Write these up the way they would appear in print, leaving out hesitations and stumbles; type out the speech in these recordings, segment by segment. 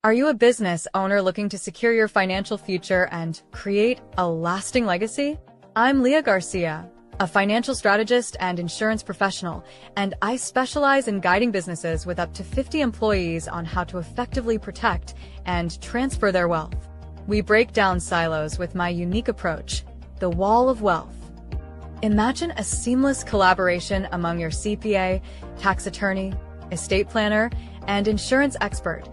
Are you a business owner looking to secure your financial future and create a lasting legacy? I'm Leah Garcia, a financial strategist and insurance professional, and I specialize in guiding businesses with up to 50 employees on how to effectively protect and transfer their wealth. We break down silos with my unique approach, the Wall of Wealth. Imagine a seamless collaboration among your CPA, tax attorney, estate planner, and insurance expert,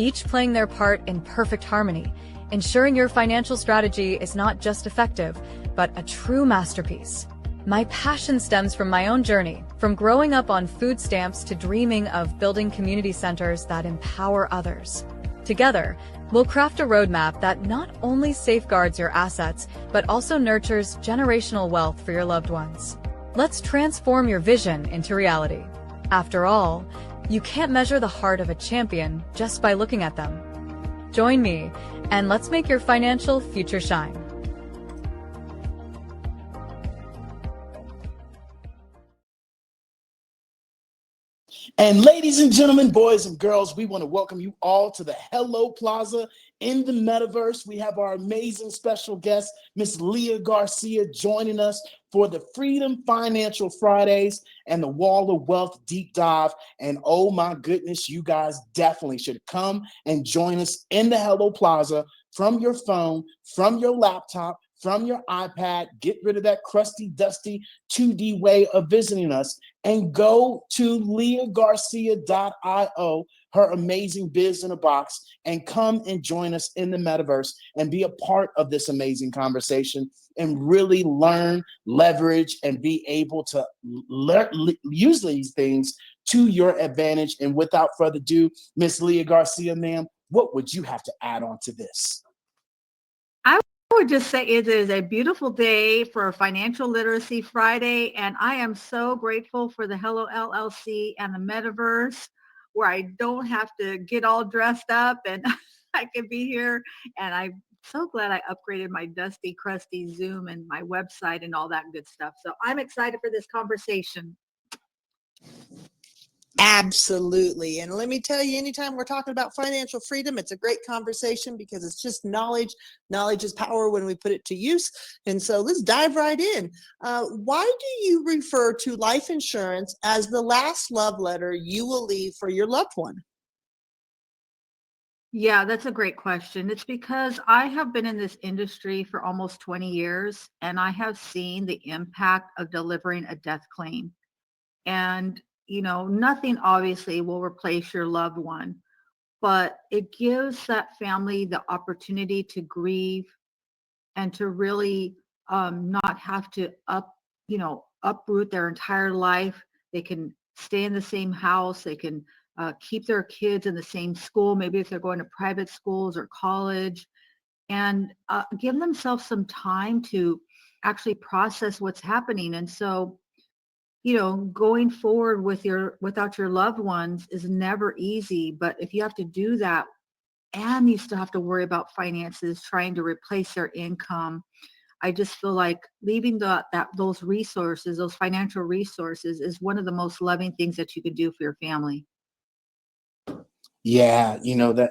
each playing their part in perfect harmony, ensuring your financial strategy is not just effective, but a true masterpiece. My passion stems from my own journey, from growing up on food stamps to dreaming of building community centers that empower others. Together, we'll craft a roadmap that not only safeguards your assets, but also nurtures generational wealth for your loved ones. Let's transform your vision into reality. After all, you can't measure the heart of a champion just by looking at them. Join me, and let's make your financial future shine. And ladies and gentlemen, boys and girls, we want to welcome you all to the Hello Plaza in the Metaverse. We have our amazing special guest, Miss Leah Garcia, joining us for the Freedom Financial Fridays and the Wall of Wealth Deep Dive. And oh my goodness, you guys definitely should come and join us in the Hello Plaza from your phone, from your laptop, from your iPad. Get rid of that crusty, dusty 2D way of visiting us and go to leahgarcia.io, her amazing biz in a box, and come and join us in the metaverse and be a part of this amazing conversation and really learn, leverage, and be able to use these things to your advantage. And without further ado, Miss Leah Garcia, ma'am, what would you have to add on to this? I would just say it is a beautiful day for Financial Literacy Friday, and I am so grateful for the Hello LLC and the Metaverse, where I don't have to get all dressed up and I can be here. And I'm so glad I upgraded my dusty, crusty Zoom and my website and all that good stuff. So I'm excited for this conversation. Absolutely. And let me tell you, anytime we're talking about financial freedom, it's a great conversation because it's just knowledge. Knowledge is power when we put it to use. And so let's dive right in. Why do you refer to life insurance as the last love letter you will leave for your loved one? Yeah, that's a great question. It's because I have been in this industry for almost 20 years, and I have seen the impact of delivering a death claim. And nothing obviously will replace your loved one, but it gives that family the opportunity to grieve and to really not have to uproot their entire life. They can stay in the same house. They can keep their kids in the same school, maybe if they're going to private schools or college, and give themselves some time to actually process what's happening. And so going forward without your loved ones is never easy, but if you have to do that and you still have to worry about finances, trying to replace their income, I just feel like leaving those resources, those financial resources, is one of the most loving things that you could do for your family. Yeah,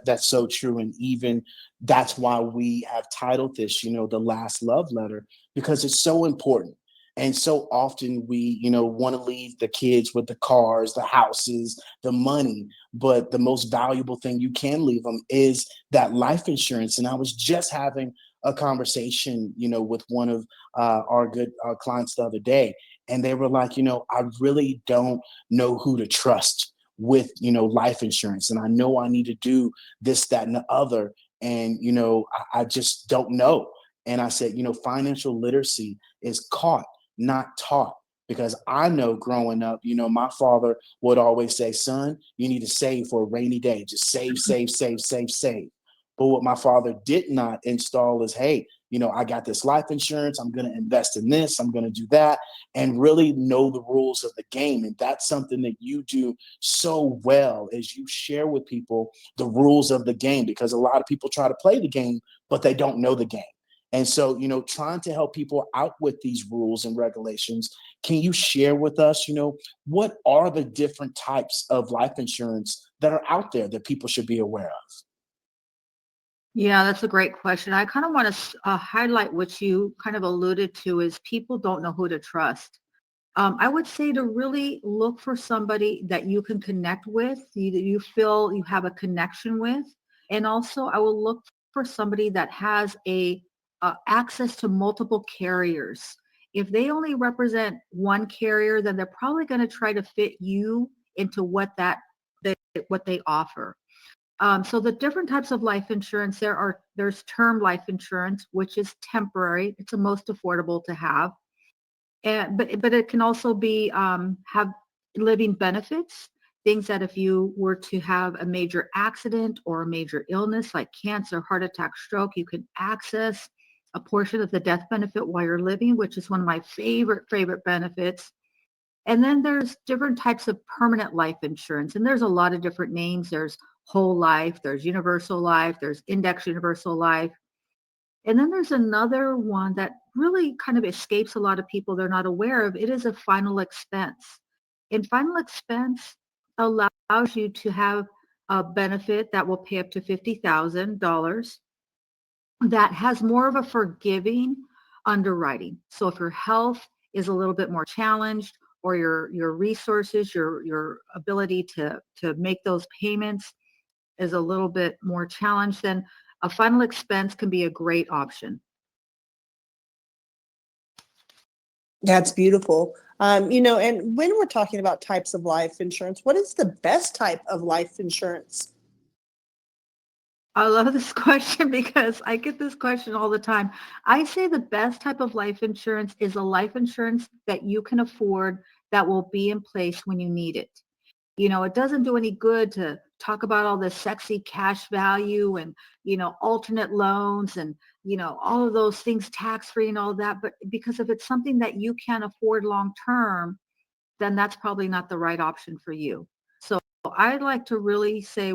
that's so true. And even that's why we have titled this, the last love letter, because it's so important. And so often we, want to leave the kids with the cars, the houses, the money. But the most valuable thing you can leave them is that life insurance. And I was just having a conversation, with one of our good clients the other day. And they were like, I really don't know who to trust with, life insurance. And I know I need to do this, that, and the other. And, I just don't know. And I said, financial literacy is caught, not taught. Because I know growing up, my father would always say, son, you need to save for a rainy day. Just save, save, save, save, save. But what my father did not install is, hey, I got this life insurance. I'm going to invest in this. I'm going to do that, and really know the rules of the game. And that's something that you do so well, as you share with people the rules of the game, because a lot of people try to play the game, but they don't know the game. And so, trying to help people out with these rules and regulations, can you share with us, what are the different types of life insurance that are out there that people should be aware of? Yeah, that's a great question. I kind of want to highlight what you kind of alluded to is people don't know who to trust. I would say to really look for somebody that you can connect with, that you feel you have a connection with. And also I will look for somebody that has a access to multiple carriers. If they only represent one carrier, then they're probably going to try to fit you into what they offer. So the different types of life insurance, there's term life insurance, which is temporary. It's the most affordable to have. And but it can also be have living benefits, things that if you were to have a major accident or a major illness like cancer, heart attack, stroke, you can access a portion of the death benefit while you're living, which is one of my favorite benefits. And then there's different types of permanent life insurance, and there's a lot of different names. There's whole life, there's universal life, there's index universal life. And then there's another one that really kind of escapes a lot of people. They're not aware of. It is a final expense. And final expense allows you to have a benefit that will pay up to $50,000 that has more of a forgiving underwriting. So if your health is a little bit more challenged or your resources, your ability to make those payments is a little bit more challenged, then a final expense can be a great option. That's beautiful. And when we're talking about types of life insurance, what is the best type of life insurance? I love this question because I get this question all the time. I say the best type of life insurance is a life insurance that you can afford that will be in place when you need it. It doesn't do any good to talk about all this sexy cash value and, alternate loans and, all of those things tax free and all that. But because if it's something that you can't afford long term, then that's probably not the right option for you. So I'd like to really say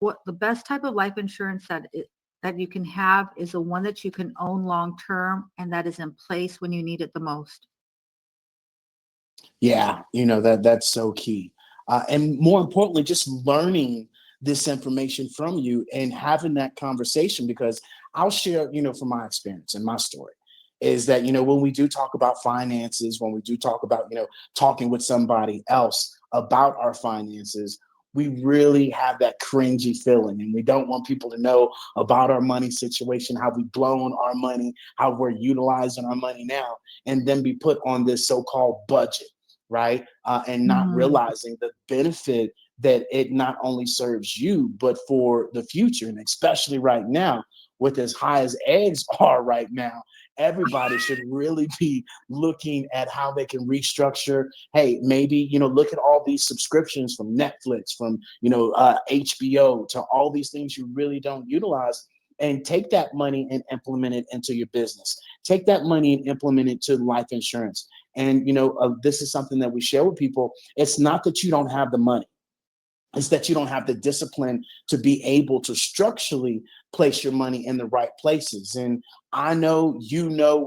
what the best type of life insurance that you can have is the one that you can own long term and that is in place when you need it the most. Yeah, that's so key. And more importantly, just learning this information from you and having that conversation, because I'll share, from my experience and my story is that, when we do talk about finances, when we do talk about, talking with somebody else about our finances, we really have that cringy feeling, and we don't want people to know about our money situation, how we've blown our money, how we're utilizing our money now, and then be put on this so-called budget, right? And not Mhm. realizing the benefit that it not only serves you, but for the future. And especially right now, with as high as eggs are right now, everybody should really be looking at how they can restructure. Hey, maybe, look at all these subscriptions from Netflix, from, HBO, to all these things you really don't utilize, and take that money and implement it into your business. Take that money and implement it to life insurance. And this is something that we share with people. It's not that you don't have the money, it's that you don't have the discipline to be able to structurally place your money in the right places. And I know,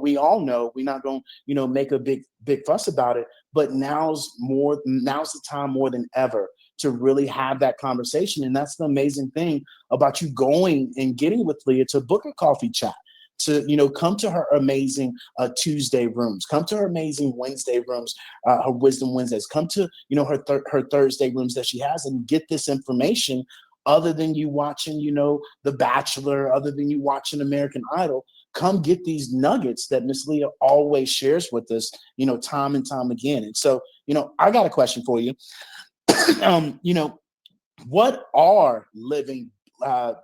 we all know, we're not going to make a big fuss about it, but now's the time more than ever to really have that conversation. And that's the amazing thing about you going and getting with Leah to book a coffee chat, to come to her amazing Tuesday rooms, come to her amazing Wednesday rooms, her Wisdom Wednesdays, come to her Thursday rooms that she has, and get this information. Other than you watching The Bachelor, other than you watching American Idol, come get these nuggets that Miss Leah always shares with us, time and time again. And so, I got a question for you. um, you know, what are living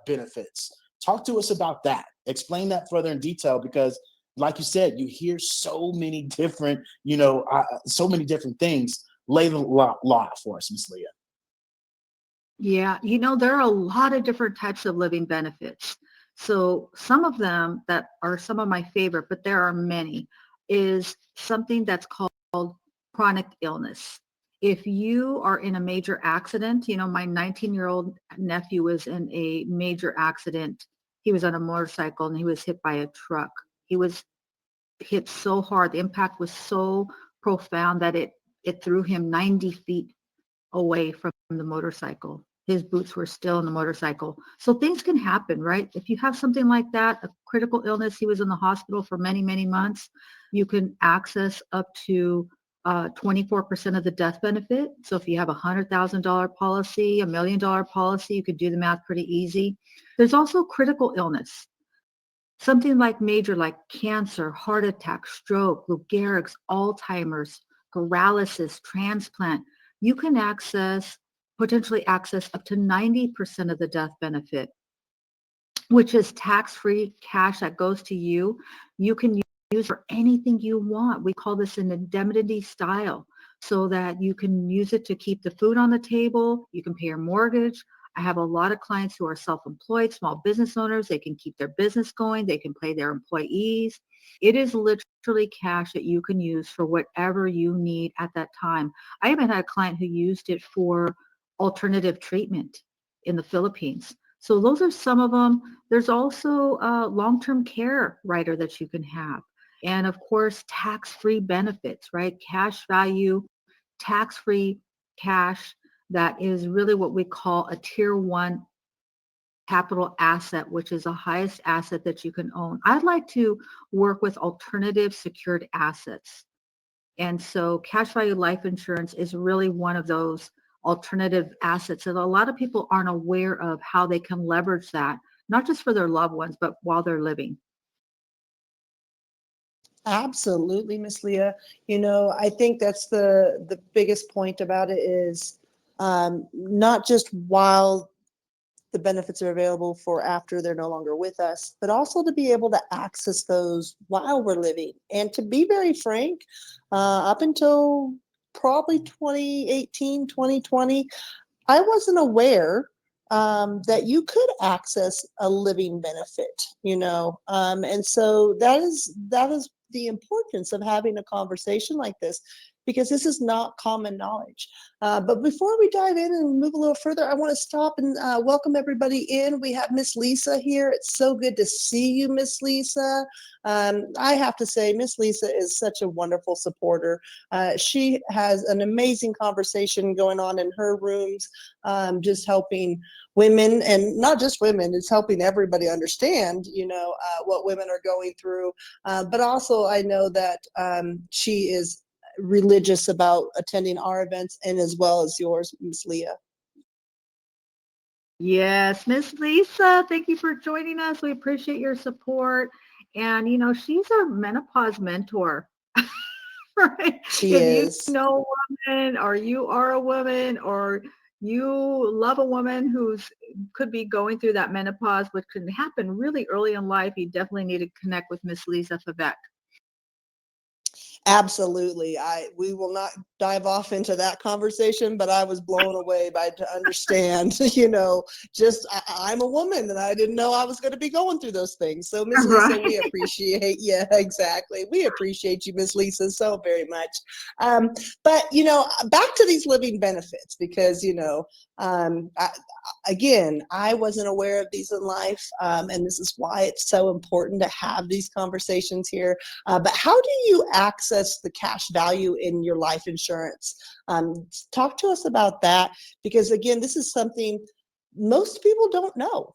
benefits? Talk to us about that. Explain that further in detail, because, like you said, you hear so many different, so many different things. Lay the law for us, Miss Leah. Yeah, there are a lot of different types of living benefits. So some of them that are some of my favorite, but there are many, is something that's called chronic illness. If you are in a major accident, my 19-year-old nephew was in a major accident. He was on a motorcycle and he was hit by a truck. He was hit so hard. The impact was so profound that it threw him 90 feet away from the motorcycle. his boots were still in the motorcycle. So things can happen, right? If you have something like that, a critical illness, he was in the hospital for many, many months, you can access up to 24% of the death benefit. So if you have a $100,000 policy, $1 million policy, you could do the math pretty easy. There's also critical illness. Something like major, like cancer, heart attack, stroke, Lou Gehrig's, Alzheimer's, paralysis, transplant. You can potentially access up to 90% of the death benefit, which is tax-free cash that goes to you. You can use for anything you want. We call this an indemnity style, so that you can use it to keep the food on the table. You can pay your mortgage. I have a lot of clients who are self-employed, small business owners. They can keep their business going. They can pay their employees. It is literally cash that you can use for whatever you need at that time. I even had a client who used it for alternative treatment in the Philippines. So those are some of them. There's also a long-term care rider that you can have. And of course, tax-free benefits, right? Cash value, tax-free cash that is really what we call a tier one capital asset, which is the highest asset that you can own. I'd like to work with alternative secured assets. And so cash value life insurance is really one of those alternative assets that a lot of people aren't aware of how they can leverage that, not just for their loved ones, but while they're living. Absolutely, Miss Leah. I think that's the biggest point about it is not just while the benefits are available for after they're no longer with us, but also to be able to access those while we're living. And to be very frank, up until probably 2018, 2020, I wasn't aware that you could access a living benefit, and so that is the importance of having a conversation like this, because this is not common knowledge. But before we dive in and move a little further, I want to stop and welcome everybody in. We have Miss Lisa here. It's so good to see you, Miss Lisa. I have to say, Miss Lisa is such a wonderful supporter. She has an amazing conversation going on in her rooms, just helping women, and not just women, it's helping everybody understand, what women are going through. But also I know that she is religious about attending our events, and as well as yours, Miss Leah. Yes, Miss Lisa, thank you for joining us. We appreciate your support. And, she's a menopause mentor, right? She If is. you know a woman, or you are a woman, or you love a woman who's could be going through that menopause, which can happen really early in life, you definitely need to connect with Miss Lisa Favec. Absolutely. We will not dive off into that conversation, but I was blown away by to understand, I'm a woman and I didn't know I was going to be going through those things. So Miss Lisa, Right. we appreciate, yeah, exactly. We appreciate you, Miss Lisa, so very much. But back to these living benefits, because, again, I wasn't aware of these in life. And this is why it's so important to have these conversations here. But how do you access the cash value in your life insurance? Talk to us about that, because again, this is something most people don't know.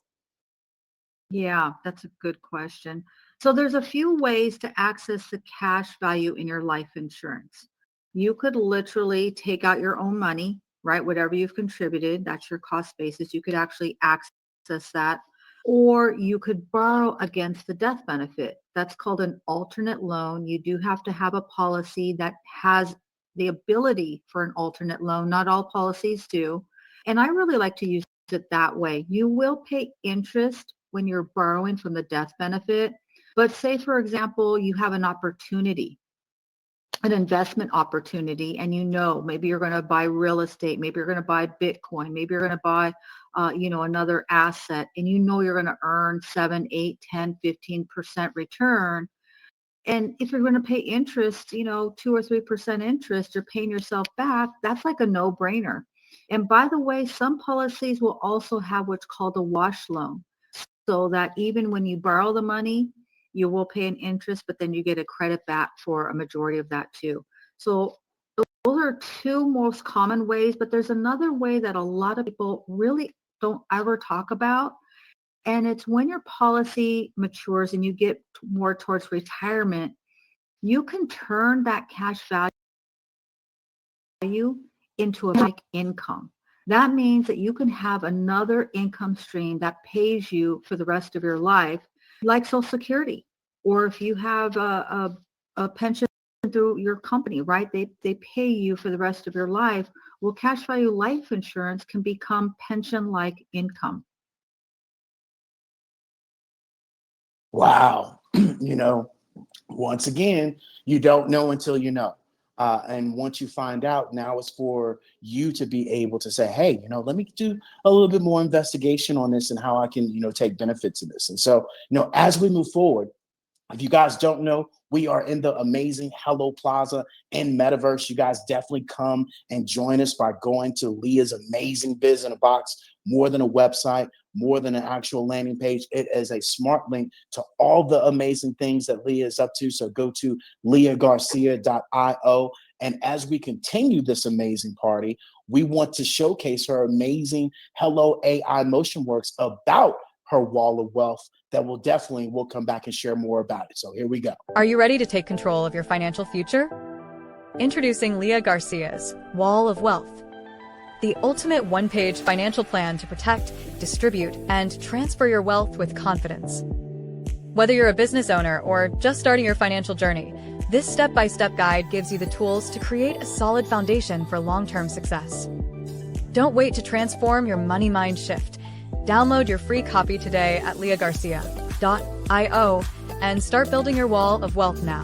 Yeah, that's a good question. So there's a few ways to access the cash value in your life insurance. You could literally take out your own money, right? Whatever you've contributed, that's your cost basis. You could actually access that. Or you could borrow against the death benefit. That's called an alternate loan. You do have to have a policy that has the ability for an alternate loan. Not all policies do. And I really like to use it that way. You will pay interest when you're borrowing from the death benefit. But say, for example, you have an opportunity, an investment opportunity, and maybe you're going to buy real estate, maybe you're going to buy Bitcoin, maybe you're going to buy another asset, and you're going to earn 7, 8, 10, 15% return. And if you're going to pay interest, 2 or 3% interest, you're paying yourself back. That's like a no-brainer. And by the way, some policies will also have what's called a wash loan, so that even when you borrow the money, you will pay an interest, but then you get a credit back for a majority of that too. So Those are two most common ways, but there's another way that a lot of people really don't ever talk about. And it's when your policy matures and you get more towards retirement, you can turn that cash value into a like income. That means that you can have another income stream that pays you for the rest of your life, like Social Security, or if you have a pension through your company, right? They pay you for the rest of your life. Well, cash value life insurance can become pension-like income. Wow. You know, once again, you don't know until you know. And once you find out, now it's for you to be able to say, hey, let me do a little bit more investigation on this and how I can, take benefits of this. And so, as we move forward, if you guys don't know, we are in the amazing Hello Plaza and Metaverse. You guys definitely come and join us by going to Leah's amazing Biz in a Box. More than a website, more than an actual landing page. It is a smart link to all the amazing things that Leah is up to. So go to leahgarcia.io. And as we continue this amazing party, we want to showcase her amazing Hello AI Motion Works about her wall of wealth that we'll come back and share more about it. So here we go. Are you ready to take control of your financial future? Introducing Leah Garcia's Wall of Wealth, the ultimate one-page financial plan to protect, distribute, and transfer your wealth with confidence. Whether you're a business owner or just starting your financial journey, this step-by-step guide gives you the tools to create a solid foundation for long-term success. Don't wait to transform your money mind shift. Download your free copy today at leahgarcia.io and start building your wall of wealth now.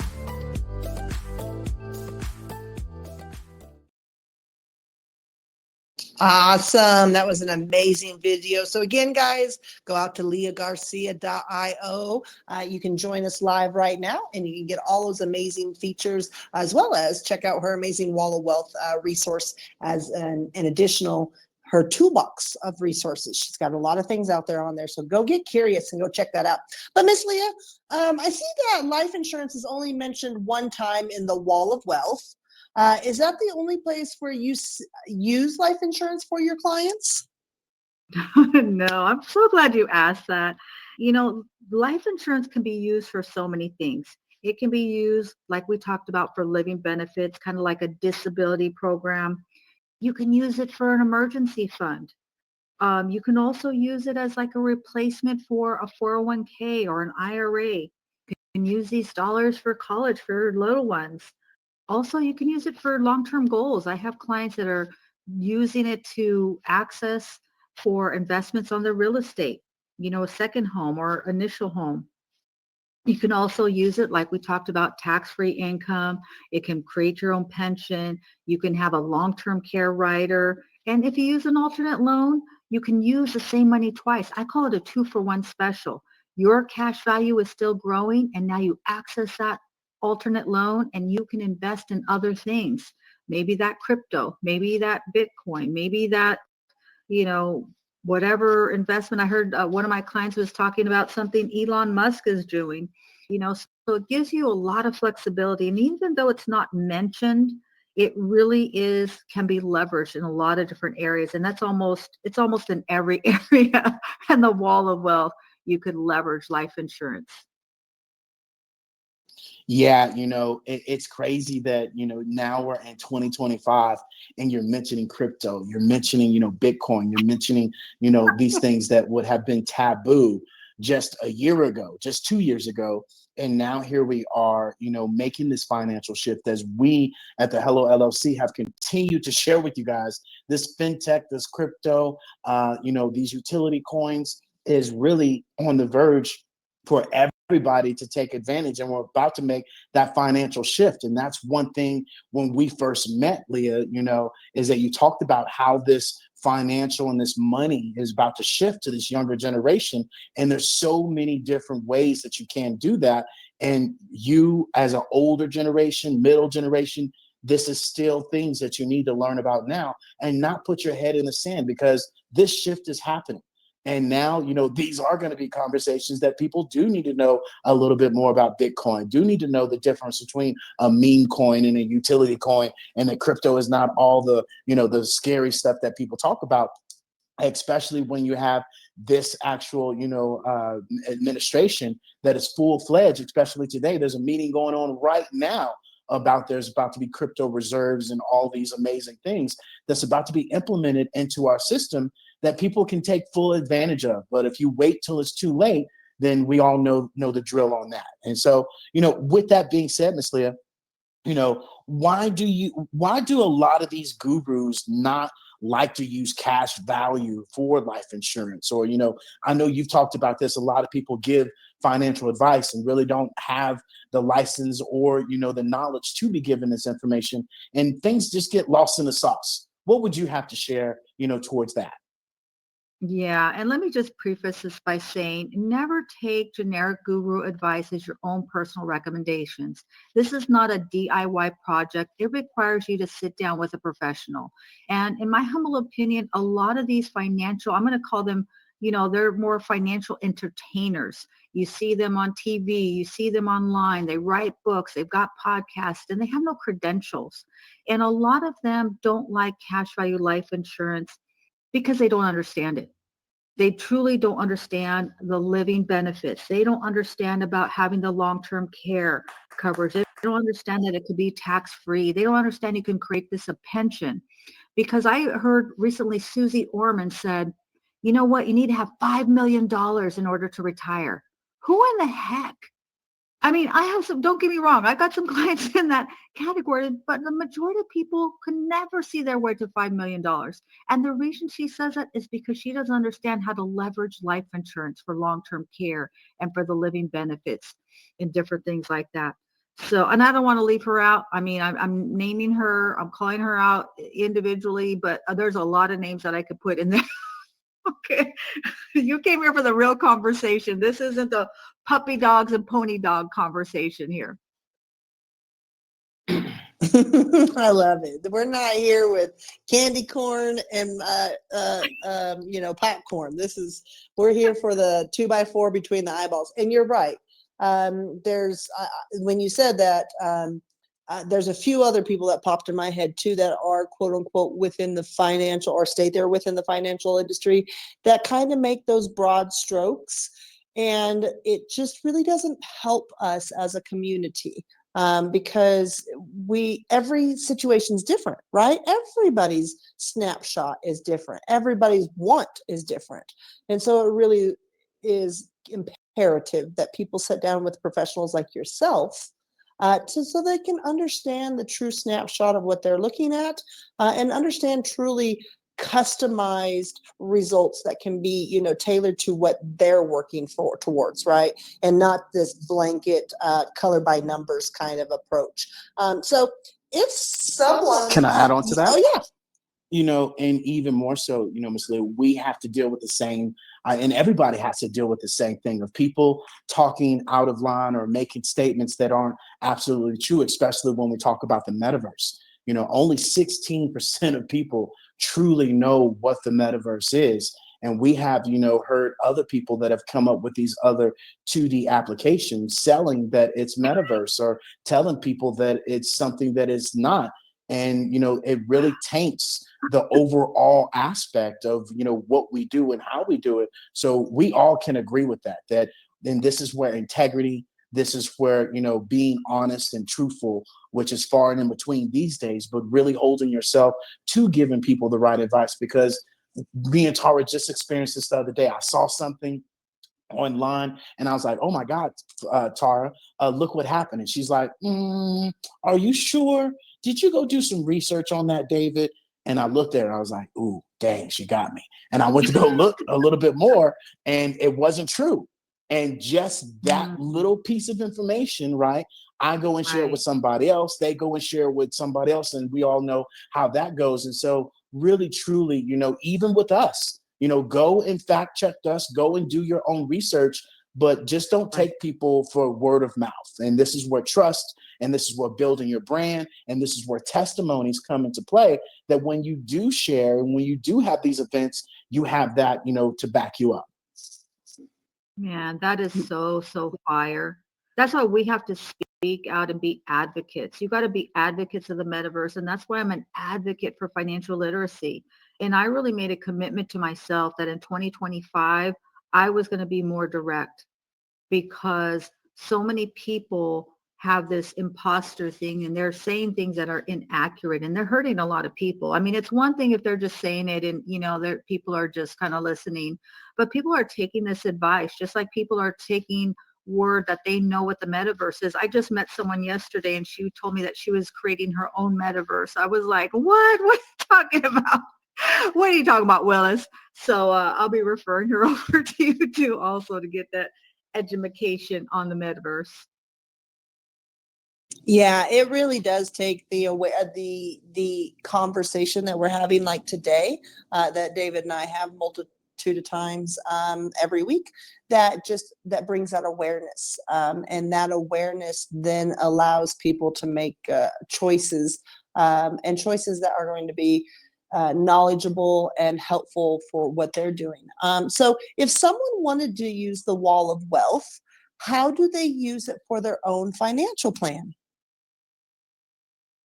Awesome. That was an amazing video. So again, guys, go out to leahgarcia.io. You can join us live right now and you can get all those amazing features as well as check out her amazing Wall of Wealth resource as an additional her toolbox of resources. She's got a lot of things out there on there. So go get curious and go check that out. But Miss Leah, I see that life insurance is only mentioned one time in the Wall of Wealth. Is that the only place where you use life insurance for your clients? No, I'm so glad you asked that. Life insurance can be used for so many things. It can be used, like we talked about, for living benefits, kind of like a disability program. You can use it for an emergency fund. You can also use it as like a replacement for a 401k or an IRA. You can use these dollars for college for little ones. Also, you can use it for long-term goals. I have clients that are using it to access for investments on their real estate, a second home or initial home. You can also use it, like we talked about, tax-free income. It can create your own pension. You can have a long-term care rider. And if you use an alternate loan, you can use the same money twice. I call it a 2-for-1 special. Your cash value is still growing, and now you access that alternate loan and you can invest in other things. Maybe that crypto, maybe that Bitcoin, maybe that, whatever investment. I heard one of my clients was talking about something Elon Musk is doing, so it gives you a lot of flexibility. And even though it's not mentioned, it really can be leveraged in a lot of different areas. And it's almost in every area in the Wall of Wealth, you could leverage life insurance. Yeah, it's crazy that, now we're in 2025 and you're mentioning crypto, you're mentioning, Bitcoin, you're mentioning, these things that would have been taboo just a year ago, just 2 years ago. And now here we are, making this financial shift as we at the Hello LLC have continued to share with you guys this fintech, this crypto, these utility coins is really on the verge for everybody to take advantage. And we're about to make that financial shift. And that's one thing when we first met, Leah, is that you talked about how this financial and this money is about to shift to this younger generation. And there's so many different ways that you can do that. And you as an older generation, middle generation, this is still things that you need to learn about now and not put your head in the sand because this shift is happening. And now, these are going to be conversations that people do need to know a little bit more about Bitcoin, do need to know the difference between a meme coin and a utility coin, and that crypto is not all the scary stuff that people talk about, especially when you have this actual, administration that is full-fledged. Especially today, there's a meeting going on right now about there's about to be crypto reserves and all these amazing things that's about to be implemented into our system that people can take full advantage of. But if you wait till it's too late, then we all know the drill on that. And so, with that being said, Miss Leah, why do a lot of these gurus not like to use cash value for life insurance? Or, I know you've talked about this. A lot of people give financial advice and really don't have the license or, the knowledge to be given this information, and things just get lost in the sauce. What would you have to share, towards that? Yeah, and let me just preface this by saying never take generic guru advice as your own personal recommendations. This is not a DIY project. It requires you to sit down with a professional. And in my humble opinion, a lot of these financial, I'm going to call them, they're more financial entertainers. You see them on TV, you see them online, they write books, they've got podcasts, and they have no credentials. And a lot of them don't like cash value life insurance because they don't understand it. They truly don't understand the living benefits. They don't understand about having the long-term care coverage. They don't understand that it could be tax-free. They don't understand you can create this a pension. Because I heard recently Susie Orman said, you know what, you need to have $5 million in order to retire. Who in the heck? I mean, I have some, don't get me wrong, I got some clients in that category, but the majority of people could never see their way to $5 million. And the reason she says that is because she doesn't understand how to leverage life insurance for long-term care and for the living benefits and different things like that. So, and I don't want to leave her out. I mean, I'm naming her, I'm calling her out individually, but there's a lot of names that I could put in there. Okay. You came here for the real conversation. This isn't the puppy dogs and pony dog conversation here. I love it. We're not here with candy corn and popcorn. We're here for the 2x4 between the eyeballs. And you're right. There's when you said that, there's a few other people that popped in my head too that are quote unquote within the financial or state there within the financial industry that kind of make those broad strokes. And it just really doesn't help us as a community, because every situation's different, right? Everybody's snapshot is different. Everybody's want is different. And so it really is imperative that people sit down with professionals like yourself, so they can understand the true snapshot of what they're looking at, and understand truly customized results that can be, tailored to what they're working towards, right? And not this blanket color by numbers kind of approach. So if someone Can I add on to that? Oh yeah. And even more so, Ms. Lee, we have to deal with the same, and everybody has to deal with the same thing of people talking out of line or making statements that aren't absolutely true, especially when we talk about the metaverse. Only 16% of people truly know what the metaverse is. And we have, heard other people that have come up with these other 2D applications selling that it's metaverse or telling people that it's something that is not. And, it really taints the overall aspect of, what we do and how we do it. So we all can agree with that then this is where integrity, this is where, being honest and truthful, which is far and in between these days, but really holding yourself to giving people the right advice. Because me and Tara just experienced this the other day. I saw something online and I was like, oh my God, Tara, look what happened. And she's like, are you sure? Did you go do some research on that, David? And I looked at her, I was like, ooh, dang, she got me. And I went to go look a little bit more and it wasn't true. And just that little piece of information, right? I go and share it with somebody else. They go and share it with somebody else. And we all know how that goes. And so really, truly, even with us, go and fact check us, go and do your own research. but just don't Right. take people for word of mouth. And this is where trust, and this is where building your brand, and this is where testimonies come into play, that when you do share and when you do have these events, you have that, to back you up. Man, that is so, so fire. That's why we have to speak out and be advocates. You got to be advocates of the metaverse. And that's why I'm an advocate for financial literacy. And I really made a commitment to myself that in 2025, I was going to be more direct, because so many people have this imposter thing and they're saying things that are inaccurate and they're hurting a lot of people. I mean, it's one thing if they're just saying it and, people are just kind of listening, but people are taking this advice just like people are taking word that they know what the metaverse is. I just met someone yesterday and she told me that she was creating her own metaverse. I was like, what? What are you talking about? What are you talking about, Willis? So I'll be referring her over to you too, also to get that education on the metaverse. Yeah, it really does take the conversation that we're having like today, that David and I have multitude of times every week, that brings that awareness, and that awareness then allows people to make choices, and choices that are going to be knowledgeable and helpful for what they're doing. So if someone wanted to use the wall of wealth, how do they use it for their own financial plan?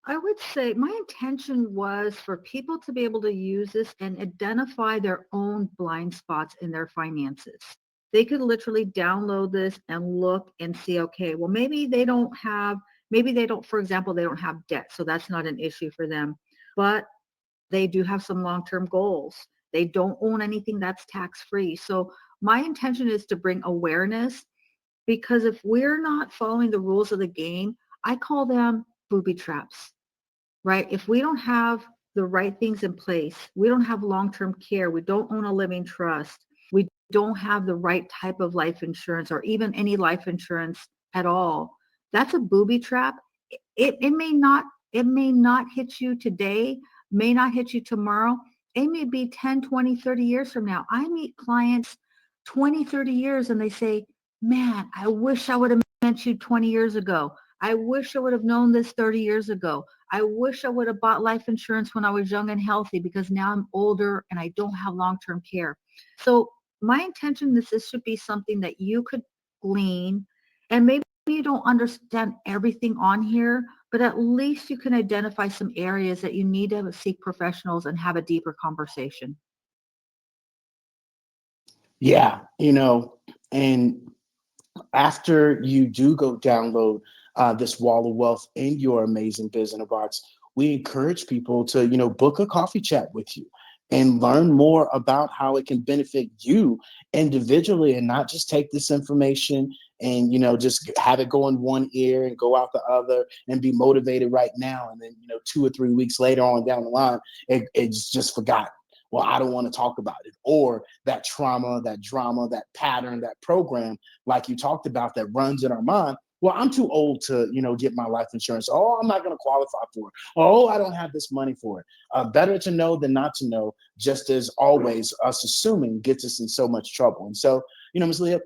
I would say my intention was for people to be able to use this and identify their own blind spots in their finances. They could literally download this and look and see, okay, well, maybe they don't, for example, they don't have debt. So that's not an issue for them, but they do have some long-term goals. They don't own anything that's tax-free. So my intention is to bring awareness, because if we're not following the rules of the game, I call them booby traps, right? If we don't have the right things in place, we don't have long-term care, we don't own a living trust, we don't have the right type of life insurance or even any life insurance at all, that's a booby trap. It may not hit you today, may not hit you tomorrow. It may be 10, 20, 30 years from now. I meet clients 20, 30 years and they say, man, I wish I would have met you 20 years ago. I wish I would have known this 30 years ago. I wish I would have bought life insurance when I was young and healthy, because now I'm older and I don't have long-term care. So my intention is this should be something that you could glean, and maybe you don't understand everything on here, but at least you can identify some areas that you need to seek professionals and have a deeper conversation. Yeah, and after you do go download this wall of wealth in your amazing business box, we encourage people to, book a coffee chat with you and learn more about how it can benefit you individually, and not just take this information and, just have it go in one ear and go out the other and be motivated right now. And then, 2 or 3 weeks later on down the line, it's just forgotten. Well, I don't want to talk about it. Or that trauma, that drama, that pattern, that program, like you talked about, that runs in our mind. Well, I'm too old to, get my life insurance. Oh, I'm not going to qualify for it. Oh, I don't have this money for it. Better to know than not to know, just as always, us assuming gets us in so much trouble. And so, Ms. Leah,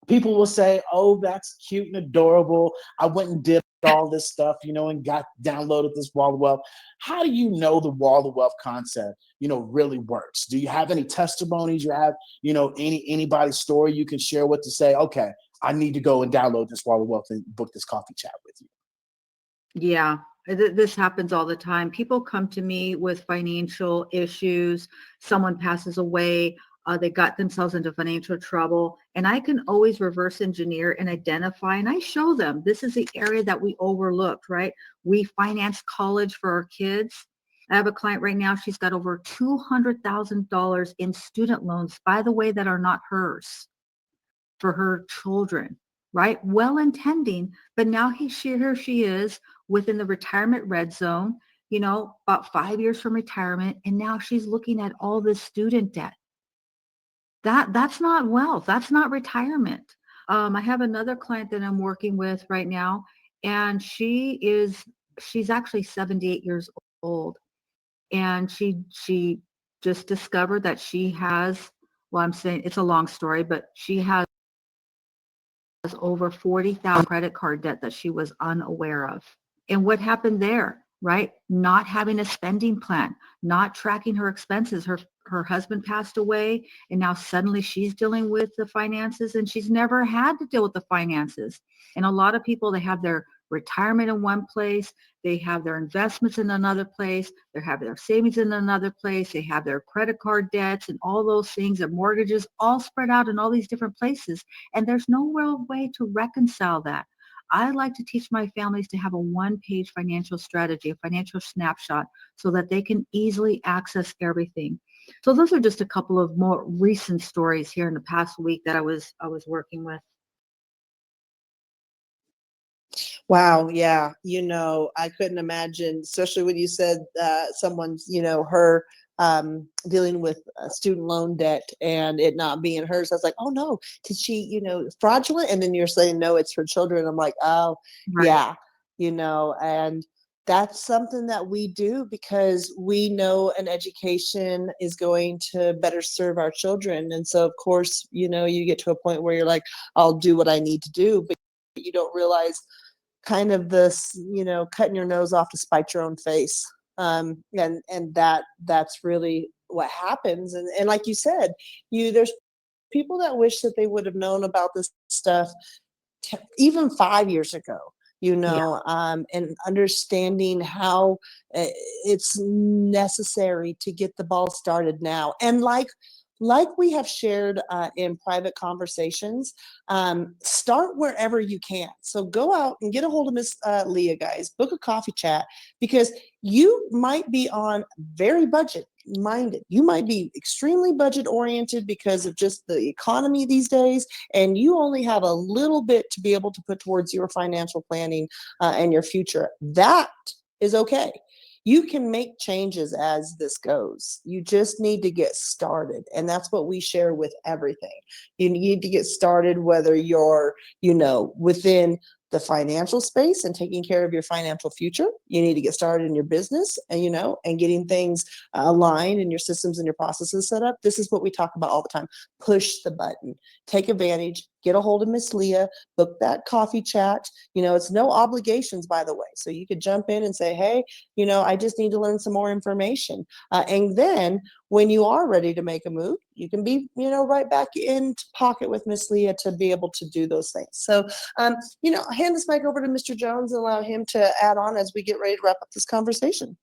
people will say, oh, that's cute and adorable. I went and did all this stuff, and got downloaded this wall of wealth. How do you know the wall of wealth concept, really works? Do you have any testimonies? You have, anybody's story you can share with to say, okay, I need to go and download this wall of wealth and book this coffee chat with you? Yeah, this happens all the time. People come to me with financial issues. Someone passes away. They got themselves into financial trouble. And I can always reverse engineer and identify. And I show them this is the area that we overlooked, right? We finance college for our kids. I have a client right now. She's got over $200,000 in student loans, by the way, that are not hers, for her children, right? Well intending, but now here she is within the retirement red zone, about 5 years from retirement. And now she's looking at all this student debt. That's not wealth. That's not retirement. I have another client that I'm working with right now, and she's actually 78 years old. And she just discovered that she has, well, I'm saying it's a long story, but she has over 40,000 credit card debt that she was unaware of. And what happened there, right? Not having a spending plan, not tracking her expenses. Her husband passed away, and now suddenly she's dealing with the finances, and she's never had to deal with the finances. And a lot of people, they have their retirement in one place, they have their investments in another place, they have their savings in another place, they have their credit card debts and all those things, their mortgages all spread out in all these different places. And there's no real way to reconcile that. I like to teach my families to have a one-page financial strategy, a financial snapshot, so that they can easily access everything. So those are just a couple of more recent stories here in the past week that I was working with. Wow, yeah. I couldn't imagine, especially when you said someone's, her dealing with student loan debt and it not being hers. I was like, oh no, did she, fraudulent? And then you're saying, no, it's her children. I'm like, oh, Right. yeah, and that's something that we do because we know an education is going to better serve our children. And so, of course, you get to a point where you're like, I'll do what I need to do, but you don't realize kind of this, cutting your nose off to spite your own face. And that's really what happens. And like you said, there's people that wish that they would have known about this stuff even 5 years ago, Yeah. and understanding how it's necessary to get the ball started now. And like we have shared in private conversations, start wherever you can. So go out and get a hold of Miss Leah, guys. Book a coffee chat, because you might be on very budget minded. You might be extremely budget oriented because of just the economy these days, and you only have a little bit to be able to put towards your financial planning and your future. That is okay. You can make changes as this goes. You just need to get started. And that's what we share with everything. You need to get started, whether you're, within the financial space and taking care of your financial future. You need to get started in your business and getting things aligned and your systems and your processes set up. This is what we talk about all the time. Push the button, take advantage, get a hold of Miss Leah, book that coffee chat. It's no obligations, by the way. So you could jump in and say, hey, I just need to learn some more information. And then when you are ready to make a move, you can be, right back into pocket with Miss Leah to be able to do those things. So, hand this mic over to Mr. Jones and allow him to add on as we get ready to wrap up this conversation.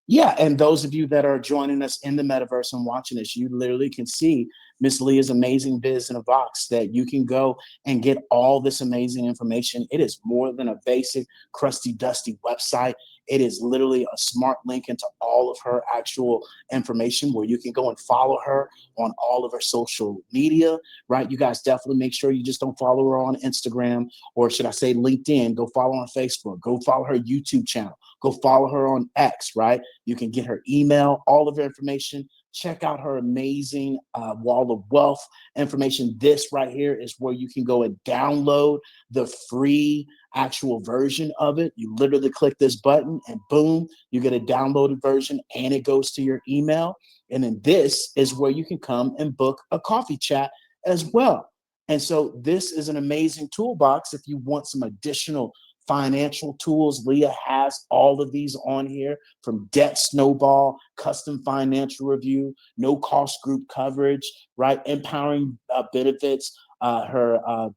Yeah, and those of you that are joining us in the metaverse and watching this, you literally can see Miss Leah's amazing biz in a box that you can go and get all this amazing information. It is more than a basic, crusty, dusty website. It is literally a smart link into all of her actual information where you can go and follow her on all of her social media, right? You guys definitely make sure you just don't follow her on Instagram, or should I say LinkedIn. Go follow her on Facebook. Go follow her YouTube channel. Go follow her on X, right? You can get her email, all of her information. Check out her amazing wall of wealth information. This right here is where you can go and download the free actual version of it. You literally click this button and boom, you get a downloaded version and it goes to your email. And then this is where you can come and book a coffee chat as well. And so this is an amazing toolbox if you want some additional financial tools. Leah has all of these on here, from debt snowball, custom financial review, no cost group coverage, right? Empowering benefits, her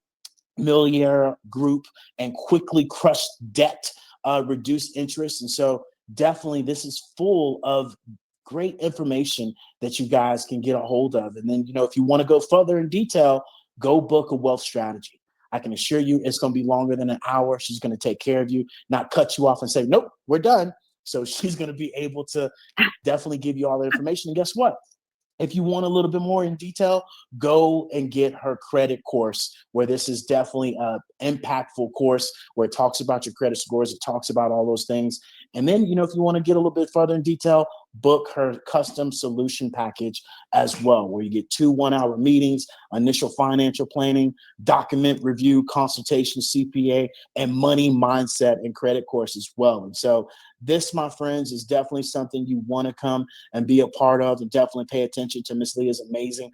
millionaire group, and quickly crush debt, reduce interest. And so definitely this is full of great information that you guys can get a hold of. And then, if you want to go further in detail, go book a wealth strategy. I can assure you it's going to be longer than an hour. She's going to take care of you, not cut you off and say, nope, we're done. So she's going to be able to definitely give you all the information. And guess what? If you want a little bit more in detail, go and get her credit course, where this is definitely an impactful course where it talks about your credit scores. It talks about all those things. And then, if you want to get a little bit further in detail, book her custom solution package as well, where you get 2 1-hour meetings, initial financial planning, document review, consultation, CPA, and money mindset and credit course as well. And so this, my friends, is definitely something you want to come and be a part of, and definitely pay attention to Miss Leah's amazing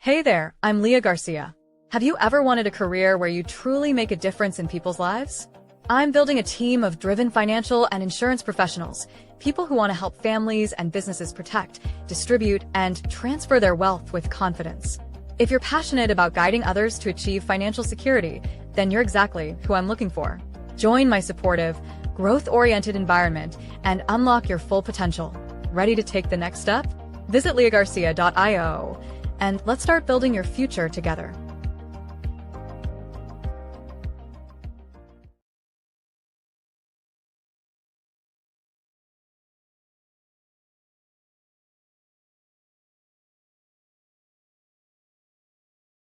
Hey there, I'm Leah Garcia. Have you ever wanted a career where you truly make a difference in people's lives? I'm building a team of driven financial and insurance professionals, people who want to help families and businesses protect, distribute, and transfer their wealth with confidence. If you're passionate about guiding others to achieve financial security, then you're exactly who I'm looking for. Join my supportive, growth-oriented environment and unlock your full potential. Ready to take the next step? Visit leahgarcia.io and let's start building your future together.